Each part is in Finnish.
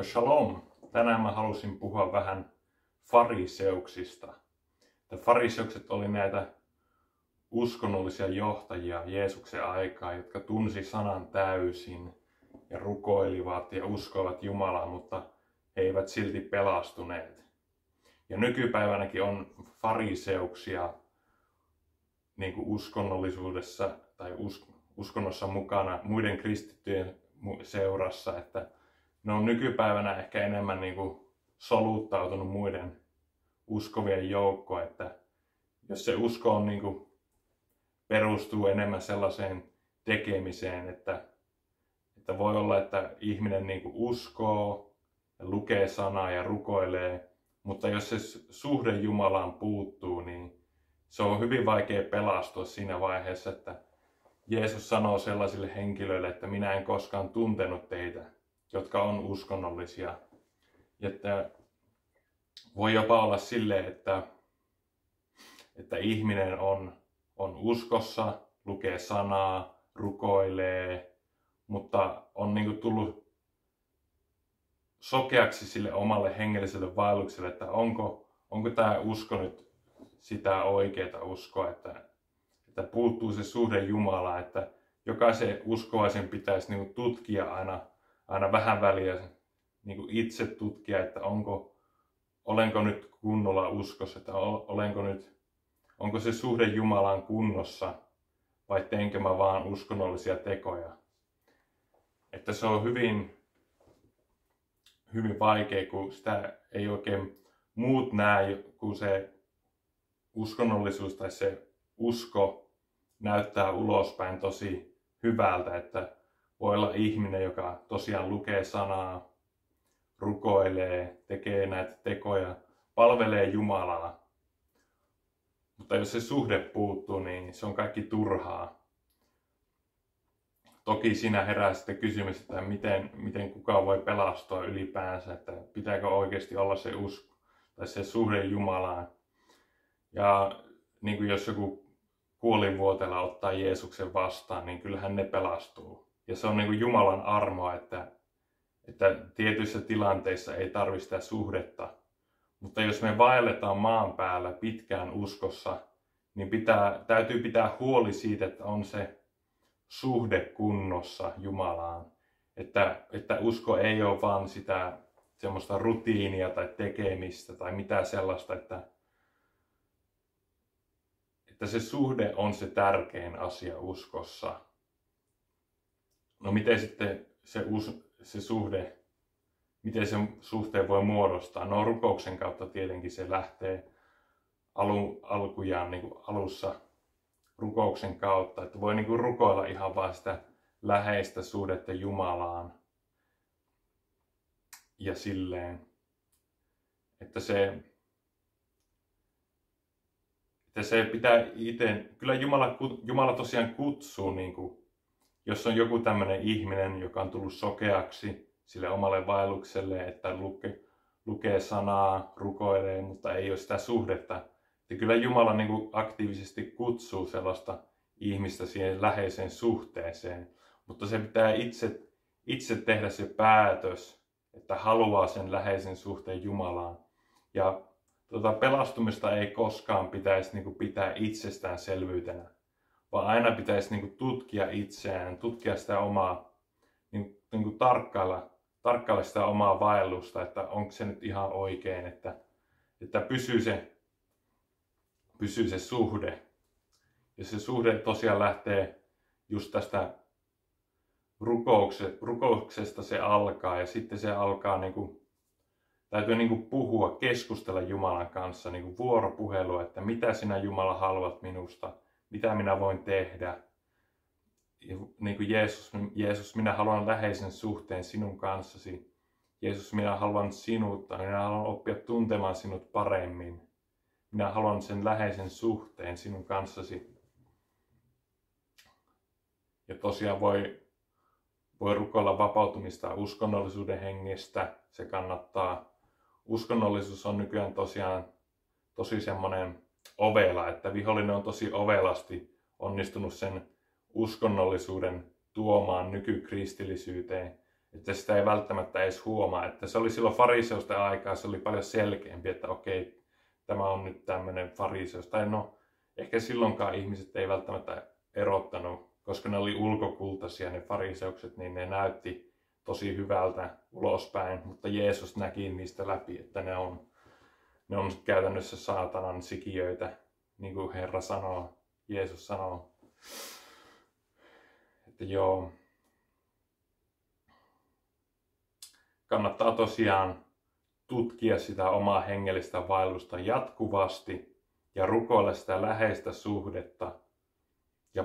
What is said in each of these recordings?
Shalom. Tänään mä halusin puhua vähän fariseuksista. Fariseukset oli näitä uskonnollisia johtajia Jeesuksen aikaa, jotka tunsi sanan täysin ja rukoilivat ja uskoivat Jumalaa, mutta he eivät silti pelastuneet. Ja nykypäivänäkin on fariseuksia niin kuin uskonnollisuudessa tai uskonnossa mukana muiden kristittyjen seurassa, että ne on nykypäivänä ehkä enemmän niin kuin soluttautunut muiden uskovien joukkoon, että jos se usko on niin kuin perustuu enemmän sellaiseen tekemiseen, että voi olla, että ihminen niin kuin uskoo ja lukee sanaa ja rukoilee, mutta jos se suhde Jumalaan puuttuu, niin se on hyvin vaikea pelastua siinä vaiheessa, että Jeesus sanoo sellaisille henkilöille, että minä en koskaan tuntenut teitä, jotka on uskonnollisia. Että voi jopa olla silleen, että ihminen on uskossa, lukee sanaa, rukoilee, mutta on niin kuin tullut sokeaksi sille omalle hengelliselle vaellukselle, että onko tämä usko nyt sitä oikeaa uskoa, että puuttuu se suhde Jumalaan, että jokaisen uskovaisen pitäisi niin kuin tutkia aina vähän väliä, niin kuin itse tutkia, että olenko nyt kunnolla uskossa, että onko se suhde Jumalaan kunnossa vai teenkö mä vaan uskonnollisia tekoja. Että se on hyvin vaikea, kun sitä ei oikein muut näe, kun se uskonnollisuus tai se usko näyttää ulospäin tosi hyvältä, että voi olla ihminen, joka tosiaan lukee sanaa, rukoilee, tekee näitä tekoja, palvelee Jumalaa. Mutta jos se suhde puuttuu, niin se on kaikki turhaa. Toki siinä herää sitten kysymys, että miten kukaan voi pelastua ylipäänsä, että pitääkö oikeasti olla se usko tai se suhde Jumalaan. Ja niin kuin jos joku kuolinvuoteella ottaa Jeesuksen vastaan, niin kyllähän ne pelastuu. Ja se on niin kuin Jumalan armoa, että tietyissä tilanteissa ei tarvitse sitä suhdetta. Mutta jos me vaelletaan maan päällä pitkään uskossa, niin täytyy pitää huoli siitä, että on se suhde kunnossa Jumalaan. Että usko ei ole vaan sitä semmoista rutiinia tai tekemistä tai mitään sellaista, että se suhde on se tärkein asia uskossa. No miten sitten se suhde, miten sen suhteen voi muodostaa? No rukouksen kautta tietenkin se lähtee alkujaan niin kuin alussa rukouksen kautta, että voi niin kuin rukoilla ihan vaan sitä läheistä suhdetta Jumalaan ja silleen, että se pitää itse, kyllä Jumala tosiaan kutsuu, niin kuin, jos on joku tämmöinen ihminen, joka on tullut sokeaksi sille omalle vaellukselle, että lukee sanaa, rukoilee, mutta ei ole sitä suhdetta. Että kyllä Jumala niin kuin aktiivisesti kutsuu sellaista ihmistä siihen läheiseen suhteeseen, mutta se pitää itse tehdä se päätös, että haluaa sen läheisen suhteen Jumalaan. Ja pelastumista ei koskaan pitäisi niin kuin pitää itsestäänselvyytenä, vaan aina pitäisi niin kuin tutkia itseään, tutkia sitä omaa, niin kuin tarkkailla sitä omaa vaellusta, että onko se nyt ihan oikein, että pysyy se suhde. Ja se suhde tosiaan lähtee just tästä rukouksesta se alkaa ja sitten se alkaa täytyy puhua, keskustella Jumalan kanssa, vuoropuhelua, että mitä sinä Jumala haluat minusta, mitä minä voin tehdä. Niin kuin Jeesus, minä haluan läheisen suhteen sinun kanssasi. Jeesus, minä haluan sinut, minä haluan oppia tuntemaan sinut paremmin. Minä haluan sen läheisen suhteen sinun kanssasi. Ja tosiaan voi rukoilla vapautumista uskonnollisuuden hengestä, se kannattaa. Uskonnollisuus on nykyään tosiaan tosi semmoinen ovela, että vihollinen on tosi ovelasti onnistunut sen uskonnollisuuden tuomaan nykykristillisyyteen. että sitä ei välttämättä edes huomaa. Että se oli silloin fariseusten aikaa, se oli paljon selkeämpi, että okei, tämä on nyt tämmöinen fariseus. Tai no, ehkä silloinkaan ihmiset ei välttämättä erottanut, koska ne oli ulkokultaisia ne fariseukset, niin ne näytti tosi hyvältä ulospäin, mutta Jeesus näki niistä läpi, että ne on käytännössä saatanan sikiöitä, niin kuin Herra sanoo, Jeesus sanoo. Että joo, kannattaa tosiaan tutkia sitä omaa hengellistä vaellusta jatkuvasti ja rukoilla sitä läheistä suhdetta ja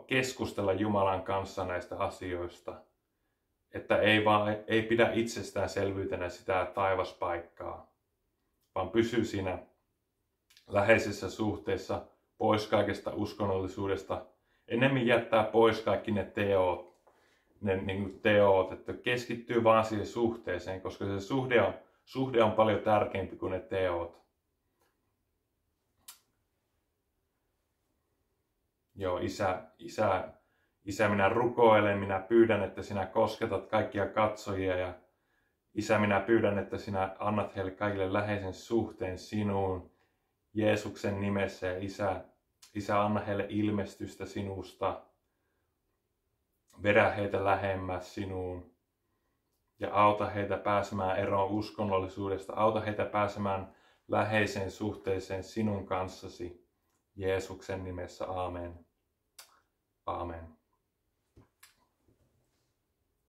keskustella Jumalan kanssa näistä asioista. Että ei pidä itsestäänselvyytenä sitä taivaspaikkaa, vaan pysy siinä läheisessä suhteessa pois kaikesta uskonnollisuudesta. Ennemmin jättää pois kaikki ne teot, että keskittyy vaan siihen suhteeseen, koska se suhde on paljon tärkeämpi kuin ne teot. Joo, Isä, minä rukoilen, minä pyydän, että sinä kosketat kaikkia katsojia ja Isä, minä pyydän, että sinä annat heille kaikille läheisen suhteen sinuun Jeesuksen nimessä ja Isä, anna heille ilmestystä sinusta, vedä heitä lähemmäs sinuun ja auta heitä pääsemään eroon uskonnollisuudesta, auta heitä pääsemään läheiseen suhteeseen sinun kanssasi Jeesuksen nimessä, aamen. Aamen.